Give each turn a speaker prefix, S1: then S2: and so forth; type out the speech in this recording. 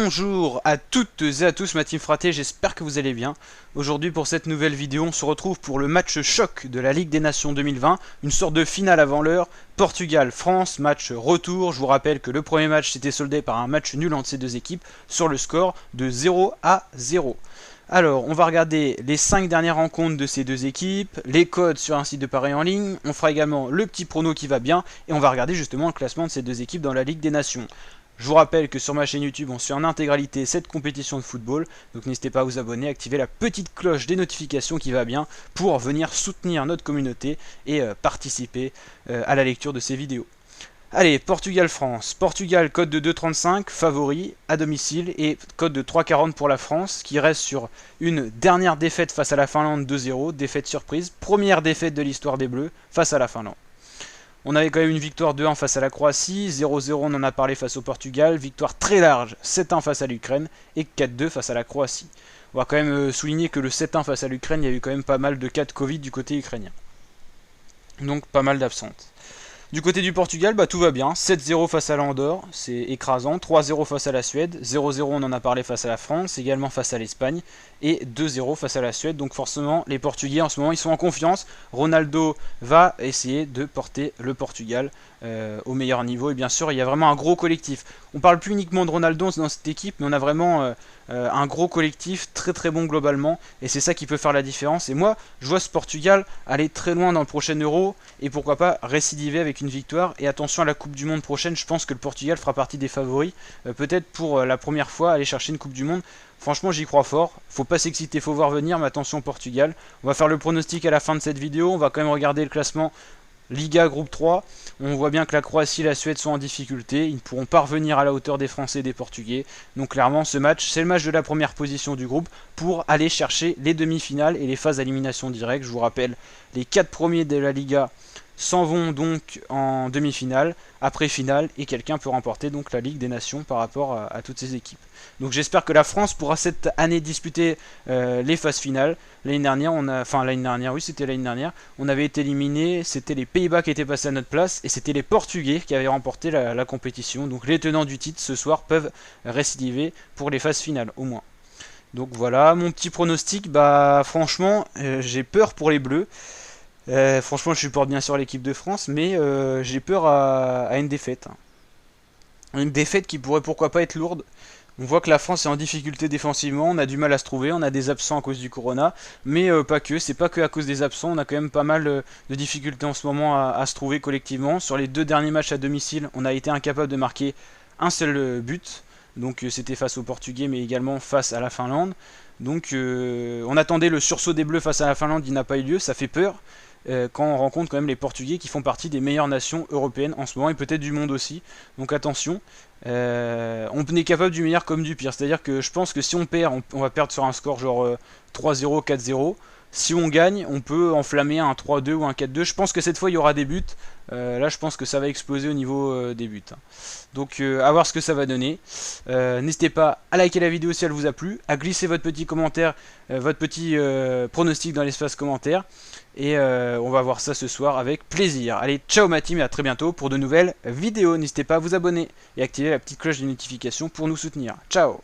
S1: Bonjour à toutes et à tous, ma team fraté, j'espère que vous allez bien. Aujourd'hui pour cette nouvelle vidéo, on se retrouve pour le match choc de la Ligue des Nations 2020, une sorte de finale avant l'heure, Portugal-France, match retour. Je vous rappelle que le premier match s'était soldé par un match nul entre ces deux équipes sur le score de 0-0. Alors, on va regarder les 5 dernières rencontres de ces deux équipes, les codes sur un site de paris en ligne, on fera également le petit prono qui va bien, et on va regarder justement le classement de ces deux équipes dans la Ligue des Nations. Je vous rappelle que sur ma chaîne YouTube, on suit en intégralité cette compétition de football, donc n'hésitez pas à vous abonner, à activer la petite cloche des notifications qui va bien pour venir soutenir notre communauté et participer à la lecture de ces vidéos. Allez, Portugal-France. Portugal, code de 2,35, favori, à domicile, et code de 3,40 pour la France, qui reste sur une dernière défaite face à la Finlande 2-0, défaite surprise, première défaite de l'histoire des Bleus face à la Finlande. On avait quand même une victoire 2-1 face à la Croatie, 0-0 on en a parlé face au Portugal, victoire très large 7-1 face à l'Ukraine et 4-2 face à la Croatie. On va quand même souligner que le 7-1 face à l'Ukraine, il y a eu quand même pas mal de cas de Covid du côté ukrainien. Donc pas mal d'absentes. Du côté du Portugal, bah, tout va bien. 7-0 face à l'Andorre, c'est écrasant. 3-0 face à la Suède. 0-0, on en a parlé face à la France, également face à l'Espagne. Et 2-0 face à la Suède. Donc forcément, les Portugais, en ce moment, ils sont en confiance. Ronaldo va essayer de porter le Portugal au meilleur niveau. Et bien sûr, il y a vraiment un gros collectif. On parle plus uniquement de Ronaldo dans cette équipe, mais on a vraiment un gros collectif, très très bon globalement. Et c'est ça qui peut faire la différence. Et moi, je vois ce Portugal aller très loin dans le prochain Euro. Et pourquoi pas récidiver avec une victoire. Et attention à la Coupe du Monde prochaine, je pense que le Portugal fera partie des favoris. Peut-être pour la première fois aller chercher une Coupe du Monde. Franchement, j'y crois fort. Faut pas s'exciter, faut voir venir, mais attention au Portugal. On va faire le pronostic à la fin de cette vidéo. On va quand même regarder le classement Liga groupe 3. On voit bien que la Croatie et la Suède sont en difficulté. Ils ne pourront pas revenir à la hauteur des Français et des Portugais. Donc clairement, ce match, c'est le match de la première position du groupe pour aller chercher les demi-finales et les phases d'élimination directe. Je vous rappelle, les 4 premiers de la Liga s'en vont donc en demi-finale, après finale, et quelqu'un peut remporter donc la Ligue des Nations par rapport à toutes ces équipes. Donc j'espère que la France pourra cette année disputer les phases finales. L'année dernière, c'était l'année dernière, on avait été éliminé, c'était les Pays-Bas qui étaient passés à notre place, et c'était les Portugais qui avaient remporté la compétition. Donc les tenants du titre ce soir peuvent récidiver pour les phases finales, au moins. Donc voilà, mon petit pronostic, bah franchement, j'ai peur pour les Bleus. Franchement, je supporte bien sûr l'équipe de France, mais j'ai peur à une défaite. Une défaite qui pourrait pourquoi pas être lourde. On voit que la France est en difficulté défensivement, on a du mal à se trouver, on a des absents à cause du corona, mais pas que, c'est pas que à cause des absents, on a quand même pas mal de difficultés en ce moment à se trouver collectivement. Sur les 2 derniers matchs à domicile, on a été incapable de marquer un seul but, donc c'était face aux Portugais, mais également face à la Finlande. Donc on attendait le sursaut des Bleus face à la Finlande, il n'a pas eu lieu, ça fait peur. Quand on rencontre quand même les Portugais qui font partie des meilleures nations européennes en ce moment et peut-être du monde aussi. Donc attention, on est capable du meilleur comme du pire. C'est-à-dire que je pense que si on perd, on va perdre sur un score genre 3-0, 4-0. Si on gagne, on peut enflammer un 3-2 ou un 4-2. Je pense que cette fois il y aura des buts. Là je pense que ça va exploser au niveau des buts. Donc à voir ce que ça va donner. N'hésitez pas à liker la vidéo si elle vous a plu, à glisser votre petit commentaire, votre petit pronostic dans l'espace commentaire. Et on va voir ça ce soir avec plaisir. Allez, ciao ma team et à très bientôt pour de nouvelles vidéos. N'hésitez pas à vous abonner et activer la petite cloche de notification pour nous soutenir. Ciao!